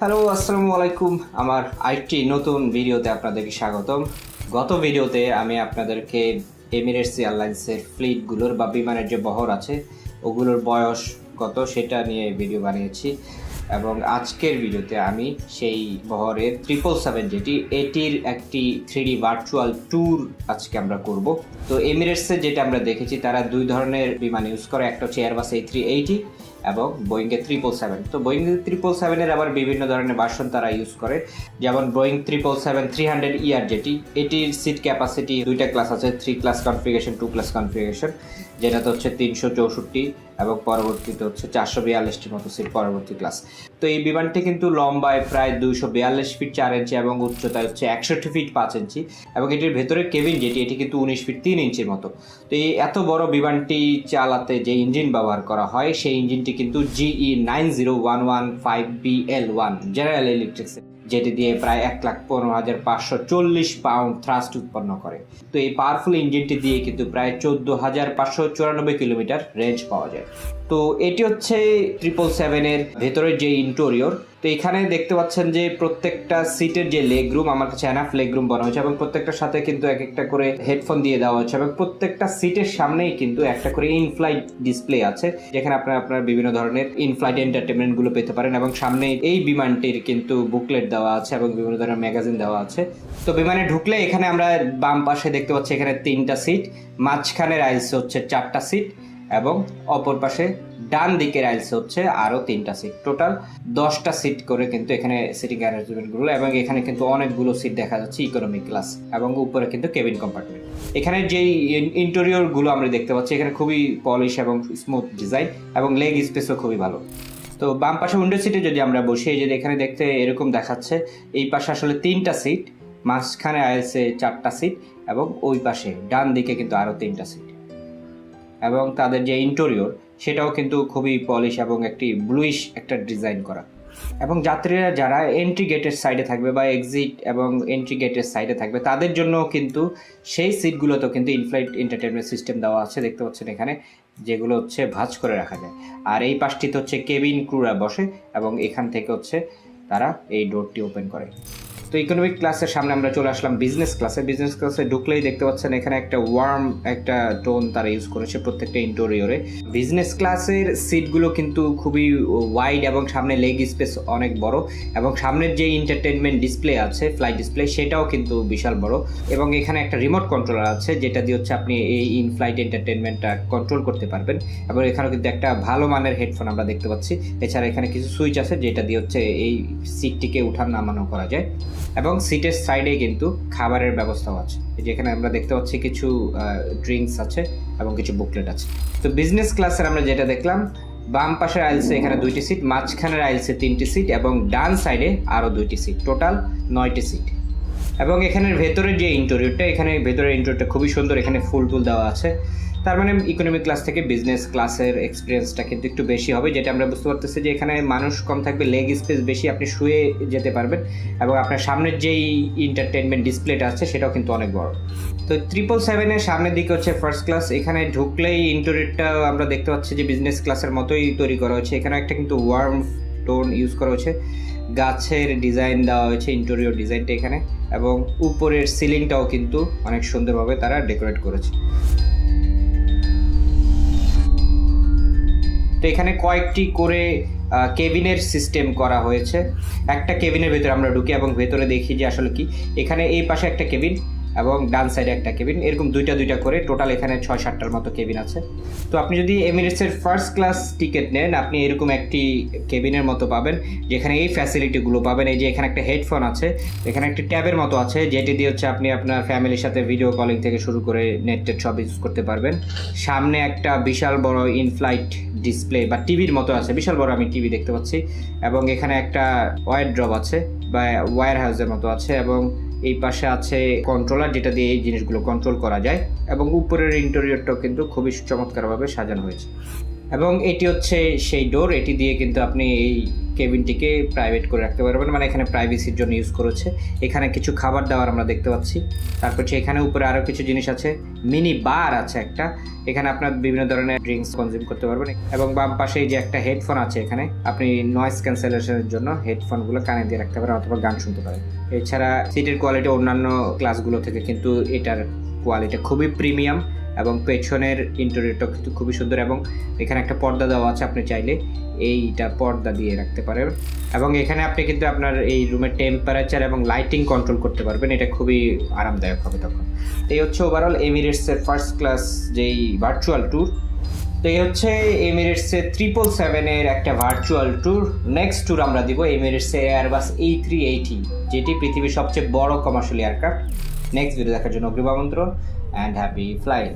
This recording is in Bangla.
হ্যালো, আসসালামু আলাইকুম। আমার আরেকটি নতুন ভিডিওতে আপনাদেরকে স্বাগতম। গত ভিডিওতে আমি আপনাদেরকে এমিরেটস এয়ারলাইন্সের ফ্লিটগুলোর বা বিমানের যে বহর আছে ওগুলোর বয়স কত সেটা নিয়ে ভিডিও বানিয়েছি, এবং আজকের ভিডিওতে আমি সেই বহরের 777 যেটি এটির একটি 3D ভার্চুয়াল ট্যুর আজকে আমরা করব। তো এমিরেটসে যেটা আমরা দেখেছি তারা দুই ধরনের বিমান ইউজ করে, একটা হচ্ছে এয়ারবাস A380 এবং বোয়িংয়ের 777। তো বোয়িং 777-এর আবার বিভিন্ন ধরনের ভার্সন তারা ইউজ করে, যেমন বোয়িং 777-300ER যেটি, এটির সিট ক্যাপাসিটি দুইটা ক্লাস আছে, 3 ক্লাস কনফিগারেশন, 2 ক্লাস কনফিগারেশন, যেটাতে হচ্ছে 364 এবং পরবর্তীতে হচ্ছে 442টির মতো সিট পরবর্তী ক্লাস। তো এই বিমানটি কিন্তু লম্বায় প্রায় 242 ফিট 4 ইঞ্চি এবং উচ্চতায় হচ্ছে 61 ফিট 5 ইঞ্চি, এবং এটির ভেতরে কেবিন যেটি এটি কিন্তু 19 ফিট 3 ইঞ্চির মতো। তো এই এত বড় বিমানটি চালাতে যে ইঞ্জিন ব্যবহার করা হয় সেই ইঞ্জিনটি কিন্তু GE 90115BL1 জেনারেল ইলেকট্রিক্স, যেটি দিয়ে প্রায় 1,15,540 পাউন্ড থ্রাস্ট উৎপন্ন করে। তো এই পাওয়ারফুল ইঞ্জিনটি দিয়ে কিন্তু প্রায় 14,594 কিলোমিটার রেঞ্জ পাওয়া যায়। তো এটি হচ্ছে 777-এর ভেতরের যে ইন্টেরিয়র। তো এখানে দেখতে পাচ্ছেন যে প্রত্যেকটা সিটের যে লেগ রুম, আমার কাছে এনাফ লেগ রুম বানানো হয়েছে, এবং প্রত্যেকটার সাথে কিন্তু এক একটা করে হেডফোন দিয়ে দেওয়া হচ্ছে, এবং প্রত্যেকটা সিটের সামনেই কিন্তু একটা করে ইনফ্লাইট ডিসপ্লে আছে, যেখানে আপনার বিভিন্ন ধরনের ইনফ্লাইট এন্টারটেনমেন্ট গুলো পেতে পারেন। এবং সামনে এই বিমানটির কিন্তু বুকলেট দেওয়া আছে এবং বিভিন্ন ধরনের ম্যাগাজিন দেওয়া আছে। তো বিমানে ঢুকলে এখানে আমরা বাম পাশে দেখতে পাচ্ছি এখানে 3টা সিট, মাঝখানে রাইলসে হচ্ছে 4টা সিট, এবং অপর পাশে ডান দিকের আইলসে হচ্ছে আরো 3টা সিট, টোটাল 10টা সিট করে কিন্তু এখানে সিটিং অ্যারেঞ্জমেন্ট গুলো। এবং এখানে কিন্তু অনেকগুলো সিট দেখা যাচ্ছে ইকোনমি ক্লাস, এবং উপরে কিন্তু কেবিন কম্পার্টমেন্ট। এখানে যেই ইন্টেরিয়র গুলো আমরা দেখতে পাচ্ছি এখানে খুবই পলিশ এবং স্মুথ ডিজাইন, এবং লেগ স্পেসও খুবই ভালো। তো বাম পাশে উইন্ডো সিটে যদি আমরা বসি, যদি এখানে দেখতে এরকম দেখাচ্ছে, এই পাশে আসলে 3টা সিট, মাঝখানে আইলসে 4টা সিট, এবং ওই পাশে ডান দিকে কিন্তু আরো 3টা সিট। এবং তাদের যে ইন্টেরিয়র সেটাও কিন্তু খুবই পলিশ এবং একটি ব্লুইশ একটা ডিজাইন করা। এবং যাত্রীরা যারা এন্ট্রি গেটের সাইডে থাকবে বা এক্সিট এবং এন্ট্রি গেটের সাইডে থাকবে তাদের জন্য কিন্তু সেই সিটগুলোতেও কিন্তু ইনফ্লাইট এন্টারটেনমেন্ট সিস্টেম দেওয়া আছে, দেখতে পাচ্ছেন এখানে, যেগুলো হচ্ছে ভাঁজ করে রাখা যায়। আর এই পাশটিতে হচ্ছে কেবিন ক্রুরা বসে, এবং এখান থেকে হচ্ছে তারা এই ডোরটি ওপেন করে। তো ইকোনমিক ক্লাসের সামনে আমরা চলে আসলাম বিজনেস ক্লাসে। বিজনেস ক্লাসে ঢুকলেই দেখতে পাচ্ছেন এখানে একটা ওয়ার্ম একটা টোন তারা ইউজ করেছে প্রত্যেকটা ইন্টেরিয়রে। বিজনেস ক্লাসের সিটগুলো কিন্তু খুবই ওয়াইড এবং সামনে লেগ স্পেস অনেক বড়, এবং সামনের যে এন্টারটেনমেন্ট ডিসপ্লে আছে, ফ্লাইট ডিসপ্লে, সেটাও কিন্তু বিশাল বড়। এবং এখানে একটা রিমোট কন্ট্রোলার আছে যেটা দিয়ে হচ্ছে আপনি এই ইনফ্লাইট এন্টারটেনমেন্টটা কন্ট্রোল করতে পারবেন। এবং এখানেও কিন্তু একটা ভালো মানের হেডফোন আমরা দেখতে পাচ্ছি। এছাড়া এখানে কিছু সুইচ আছে যেটা দিয়ে হচ্ছে এই সিটটিকে উঠান নামানো করা যায়। এবং সিটের সাইডে কিন্তু খাবারের ব্যবস্থাও আছে, যেখানে আমরা দেখতে পাচ্ছি কিছু ড্রিঙ্কস আছে এবং কিছু বুকলেট আছে। তো বিজনেস ক্লাসের আমরা যেটা দেখলাম, বাম পাশের আইলসে এখানে 2টি সিট, মাঝখানের আইলসে 3টি সিট, এবং ডান সাইডে আরও 2টি সিট, টোটাল 9টি সিট। এবং এখানের ভেতরের যে ইন্টেরিয়রটা, এখানে ভেতরের ইন্টেরিয়রটা খুবই সুন্দর, এখানে ফুল টুল দেওয়া আছে। তার মানে ইকোনমিক ক্লাস থেকে বিজনেস ক্লাসের এক্সপিরিয়েন্সটা কিন্তু একটু বেশি হবে, যেটা আমরা বুঝতে পারতেছি যে এখানে মানুষ কম থাকবে, লেগ স্পেস বেশি, আপনি শুয়ে যেতে পারবেন, এবং আপনার সামনের যেই এন্টারটেনমেন্ট ডিসপ্লেটা আছে সেটাও কিন্তু অনেক বড়। তো 777-এর সামনের দিকে হচ্ছে ফার্স্ট ক্লাস। এখানে ঢুকলেই ইন্টেরিয়রটা আমরা দেখতে পাচ্ছি যে বিজনেস ক্লাসের মতোই তৈরি করা হয়েছে। এখানে একটা কিন্তু ওয়ার্ম টোন ইউজ করা হয়েছে, গাছের ডিজাইন দেওয়া হয়েছে ইন্টেরিয়র ডিজাইনটা এখানে, এবং উপরের সিলিংটাও কিন্তু অনেক সুন্দরভাবে তারা ডেকোরেট করেছে। তো এখানে কয়েকটি করে কেবিনের সিস্টেম করা হয়েছে। একটা কেবিনের ভেতরে আমরা ঢুকি এবং ভেতরে দেখি যে আসলে কি, এখানে এই পাশে একটা কেবিন এবং ডান সাইডে একটা কেবিন, এরকম দুইটা করে টোটাল এখানে 6-7টার মতো কেবিন আছে। তো আপনি যদি এমিরেটসের ফার্স্ট ক্লাস টিকিট নেন, আপনি এরকম একটি কেবিনের মতো পাবেন, যেখানে এই ফ্যাসিলিটিগুলো পাবেন। এই যে এখানে একটা হেডফোন আছে, এখানে একটি ট্যাবের মতো আছে যেটি দিয়ে হচ্ছে আপনি আপনার ফ্যামিলির সাথে ভিডিও কলিং থেকে শুরু করে নেটের সব ইউজ করতে পারবেন। সামনে একটা বিশাল বড় ইনফ্লাইট ডিসপ্লে বা টিভির মতো আছে, বিশাল বড় আমি টিভি দেখতে পাচ্ছি। এবং এখানে একটা ওয়্যার ড্রপ আছে বা ওয়্যার হাউসের মতো আছে, এবং এই পাশে আছে কন্ট্রোলার যেটা দিয়ে এই জিনিসগুলো কন্ট্রোল করা যায়। এবং উপরের ইন্টেরিয়রটাও কিন্তু খুবই চমৎকারভাবে সাজানো হয়েছে। এবং এটি হচ্ছে সেই ডোর, এটি দিয়ে কিন্তু আপনি এই কেবিনটিকে প্রাইভেট করে রাখতে পারবেন, মানে এখানে প্রাইভেসির জন্য ইউজ করেছে। এখানে কিছু খাবার দাবার আমরা দেখতে পাচ্ছি। তারপর হচ্ছে এখানে উপরে আরও কিছু জিনিস আছে, মিনি বার আছে একটা, এখানে আপনার বিভিন্ন ধরনের ড্রিঙ্কস কনজিউম করতে পারবেন। এবং বাম পাশে এই যে একটা হেডফোন আছে, এখানে আপনি নয়েজ ক্যান্সেলেশনের জন্য হেডফোনগুলো কানে দিয়ে রাখতে পারেন অথবা গান শুনতে পারেন। এছাড়া সিটের কোয়ালিটি অন্যান্য ক্লাসগুলো থেকে কিন্তু এটার কোয়ালিটি খুবই প্রিমিয়াম, এবং পেছনের ইন্টেরিয়রটা কিন্তু খুবই সুন্দর। এবং এখানে একটা পর্দা দেওয়া আছে, আপনি চাইলে এইটা পর্দা দিয়ে রাখতে পারেন। এবং এখানে আপনি কিন্তু আপনার এই রুমের টেম্পারেচার এবং লাইটিং কন্ট্রোল করতে পারবেন, এটা খুবই আরামদায়ক হবে তখন। এই হচ্ছে ওভারঅল এমিরেটসের ফার্স্ট ক্লাস যেই ভার্চুয়াল ট্যুর। তো এই হচ্ছে এমিরেটসের 777-এর একটা ভার্চুয়াল ট্যুর। নেক্সট ট্যুর আমরা দিব এমিরেটসের এয়ারবাস A380, যেটি পৃথিবীর সবচেয়ে বড় কমার্শিয়াল এয়ারক্রাফট। নেক্সট ভিডিও দেখার জন্য অগ্রিম আমন্ত্রণ, অ্যান্ড হ্যাপি ফ্লাইং।